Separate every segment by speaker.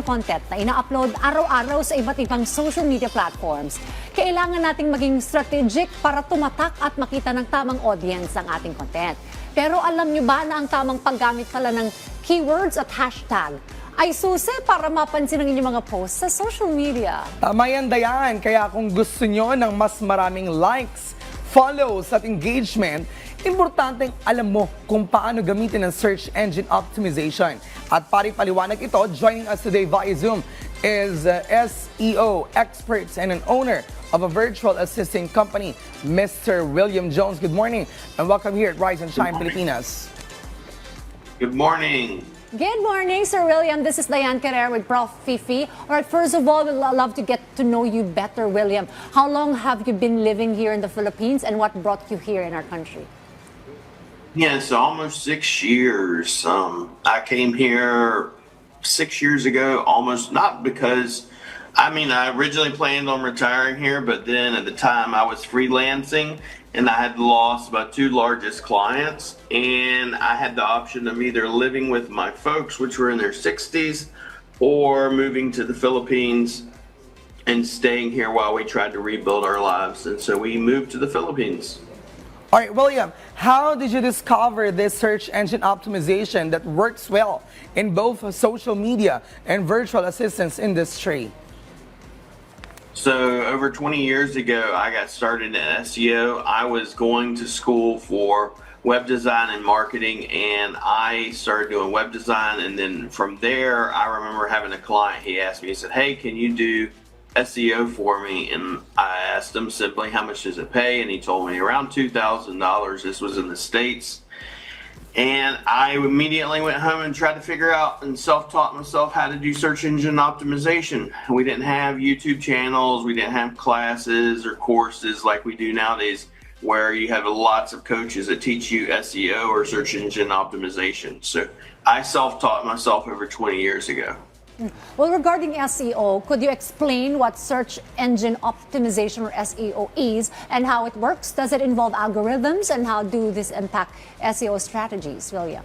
Speaker 1: bagong content na ina-upload araw-araw sa iba't ibang social media platforms. Kailangan nating maging strategic para tumatak at makita ng tamang audience ang ating content. Pero alam nyo ba na ang tamang paggamit pala ng keywords at hashtag ay susi para mapansin ang inyong mga posts sa social media?
Speaker 2: Tama yan, Dayan. Kaya kung gusto nyo ng mas maraming likes, follows at engagement, importanteng alam mo kung paano gamitin ang search engine optimization. At paliwanag ito, joining us today via Zoom is SEO experts and an owner of a virtual assisting company, Mr. William Jones. Good morning and welcome here at Rise and Shine Pilipinas.
Speaker 3: Good morning.
Speaker 1: Good morning, Sir William. This is Diane Carrera with Prof. Fifi. All right, first of all, we'd love to get to know you better, William. How long have you been living here in the Philippines and what brought you here in our country?
Speaker 3: Yes, almost 6 years. I came here 6 years ago, almost not because, I originally planned on retiring here, but then at the time I was freelancing and I had lost my 2 largest clients, and I had the option of either living with my folks, which were in their 60s, or moving to the Philippines and staying here while we tried to rebuild our lives. And so we moved to the Philippines.
Speaker 2: All right, William, how did you discover this search engine optimization that works well in both social media and virtual assistance industry?
Speaker 3: So over 20 years ago, I got started in SEO. I was going to school for web design and marketing, and I started doing web design. And then from there, I remember having a client, he asked me, he said, hey, can you do SEO for me? And I asked him simply, how much does it pay? And he told me around $2,000. This was in the States. And I immediately went home and tried to figure out and self-taught myself how to do search engine optimization. We didn't have YouTube channels, we didn't have classes or courses like we do nowadays, where you have lots of coaches that teach you SEO or search engine optimization. So I self-taught myself over 20 years ago.
Speaker 1: Well, regarding SEO, could you explain what search engine optimization or SEO is and how it works? Does it involve algorithms and how do this impact SEO strategies, William?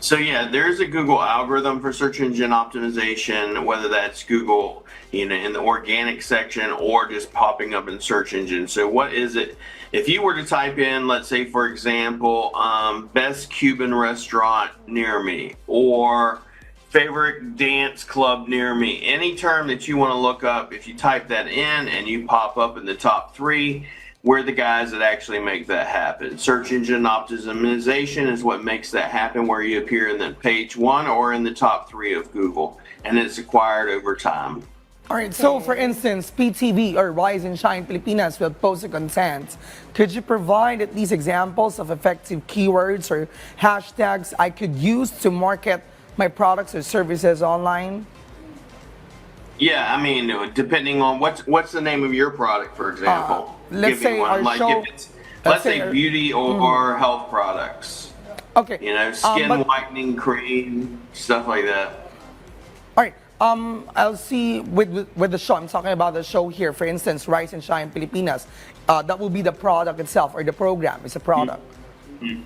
Speaker 3: So yeah, there's a Google algorithm for search engine optimization, whether that's Google, in the organic section or just popping up in search engine. So what is it? If you were to type in, let's say for example, best Cuban restaurant near me, or favorite dance club near me, any term that you want to look up, if you type that in and you pop up in the top 3, we're the guys that actually make that happen. Search engine optimization is what makes that happen, where you appear in the page 1 or in the top 3 of Google, and it's acquired over time.
Speaker 2: All right, so for instance, PTV or Rise and Shine Pilipinas will post the content. Could you provide at least examples of effective keywords or hashtags I could use to market my products or services online?
Speaker 3: Yeah, depending on what's the name of your product, for example.
Speaker 2: Let's say our show.
Speaker 3: Let's say beauty or health products.
Speaker 2: Okay.
Speaker 3: Skin whitening cream, stuff like that.
Speaker 2: All right. I'll see with the show. I'm talking about the show here. For instance, Rise and Shine Pilipinas. That will be the product itself, or the program is a product.
Speaker 3: Mm-hmm.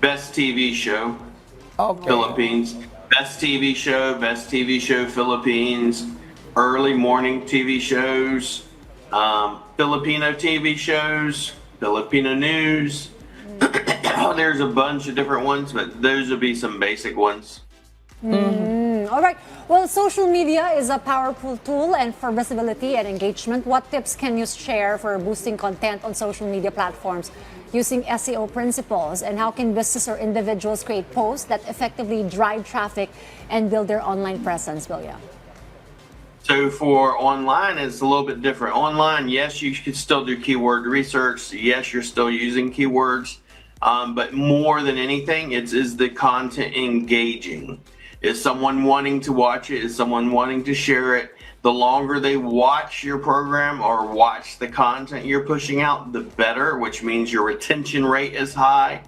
Speaker 3: Best TV show.
Speaker 2: Okay.
Speaker 3: Philippines. Best TV show Philippines. Early morning TV shows. Filipino TV shows. Filipino news. There's a bunch of different ones, but those would be some basic ones.
Speaker 1: All right. Well, social media is a powerful tool and for visibility and engagement. What tips can you share for boosting content on social media platforms using SEO principles? And how can business or individuals create posts that effectively drive traffic and build their online presence, William?
Speaker 3: So for online, it's a little bit different. Online, yes, you can still do keyword research. Yes, you're still using keywords. But more than anything, is the content engaging? Is someone wanting to watch it? Is someone wanting to share it? The longer they watch your program or watch the content you're pushing out, the better, which means your retention rate is high.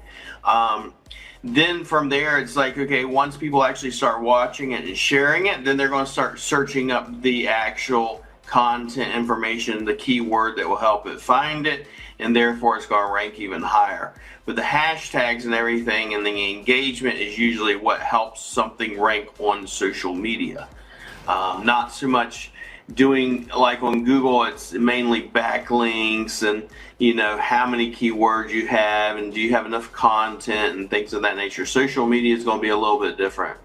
Speaker 3: Then from there, it's like, okay, once people actually start watching it and sharing it, then they're going to start searching up the actual content information, the keyword that will help it find it, and therefore it's going to rank even higher. But the hashtags and everything and the engagement is usually what helps something rank on social media. Not so much doing like on Google, it's mainly backlinks and how many keywords you have and do you have enough content and things of that nature. Social media is going to be a little bit different.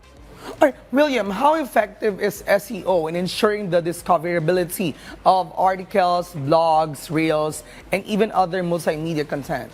Speaker 2: All right, William, how effective is SEO in ensuring the discoverability of articles, blogs, reels, and even other multimedia content?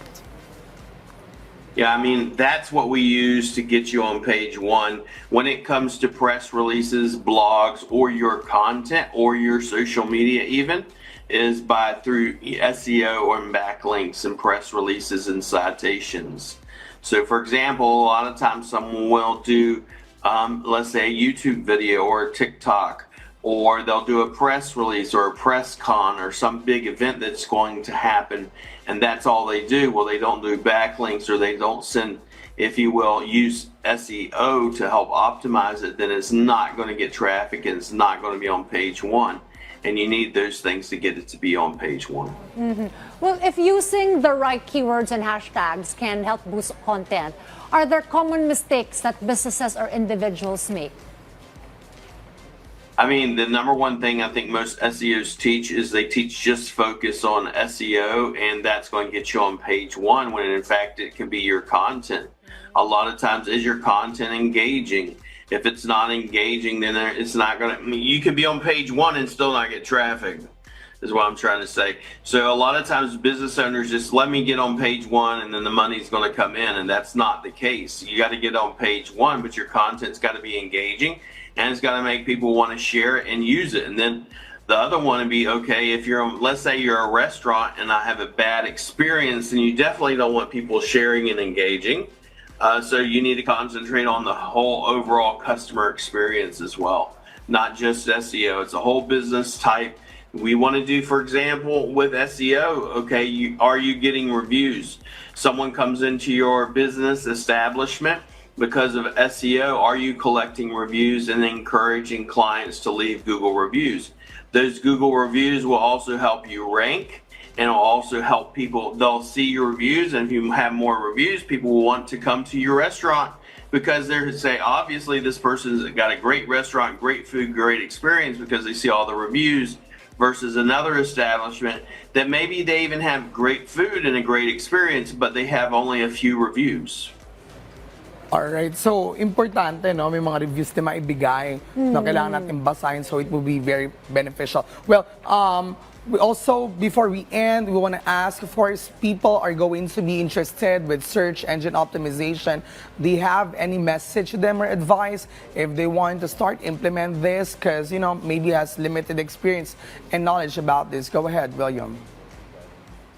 Speaker 3: Yeah, I mean, that's what we use to get you on page one. When it comes to press releases, blogs, or your content, or your social media even, is through SEO or backlinks and press releases and citations. So for example, a lot of times someone will do, let's say a YouTube video or a TikTok, or they'll do a press release or a press con or some big event that's going to happen, and that's all they do. Well, they don't do backlinks, or they don't send, if you will, use SEO to help optimize it, then it's not going to get traffic and it's not going to be on page one. And you need those things to get it to be on page one.
Speaker 1: Mm-hmm. Well, if using the right keywords and hashtags can help boost content, are there common mistakes that businesses or individuals make?
Speaker 3: I mean, the number one thing I think most SEOs teach is they teach just focus on SEO, and that's going to get you on page one, when in fact it can be your content. A lot of times, is your content engaging? If it's not engaging, then it's not going to, I mean, you could be on page one and still not get traffic, is what I'm trying to say. So a lot of times business owners just let me get on page one and then the money's going to come in, and that's not the case. You got to get on page one, but your content's got to be engaging, and it's got to make people want to share it and use it. And then the other one would be, okay, if you're, let's say you're a restaurant and I have a bad experience, then you definitely don't want people sharing and engaging. So you need to concentrate on the whole overall customer experience as well, not just SEO. It's a whole business type. We want to do, for example, with SEO, okay, are you getting reviews? Someone comes into your business establishment because of SEO. Are you collecting reviews and encouraging clients to leave Google reviews? Those Google reviews will also help you rank, and it'll also help people. They'll see your reviews, and if you have more reviews, people will want to come to your restaurant because they're say, obviously this person's got a great restaurant, great food, great experience, because they see all the reviews, versus another establishment that maybe they even have great food and a great experience, but they have only a few reviews.
Speaker 2: Alright, so importante, no? May mga reviews na maibigay na kailangan natin basahin, so it will be very beneficial. Well, we also, before we end, we want to ask, of course, people are going to be interested with search engine optimization. Do you have any message to them or advice if they want to start implement this? Because, maybe has limited experience and knowledge about this. Go ahead, William.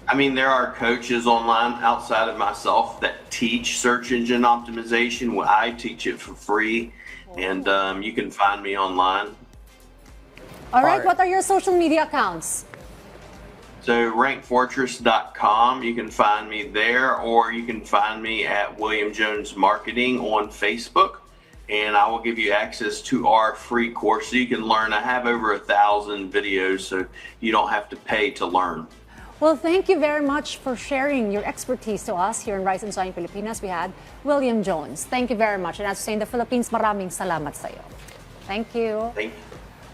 Speaker 3: I mean, there are coaches online outside of myself that teach search engine optimization. Well, I teach it for free, and you can find me online.
Speaker 1: All right, what are your social media accounts?
Speaker 3: So rankfortress.com, you can find me there, or you can find me at William Jones Marketing on Facebook, and I will give you access to our free course so you can learn. I have over 1,000 videos, so you don't have to pay to learn.
Speaker 1: Well, thank you very much for sharing your expertise to us here in Rise and Shine Pilipinas. We had William Jones. Thank you very much. And as you say in the Philippines, maraming salamat sa iyo. Thank you.
Speaker 3: Thank you.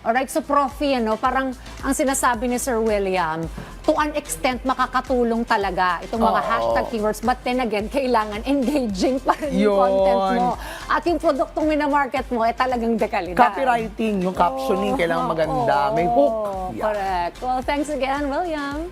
Speaker 1: Alright, so Profi, parang ang sinasabi ni Sir William, to an extent makakatulong talaga itong mga hashtag keywords, but then again, kailangan engaging pa rin yung content mo. At yung produktong minamarket mo, talagang dekalidad.
Speaker 2: Copywriting, yung captioning, kailangan maganda. May hook.
Speaker 1: Correct. Well, thanks again, William.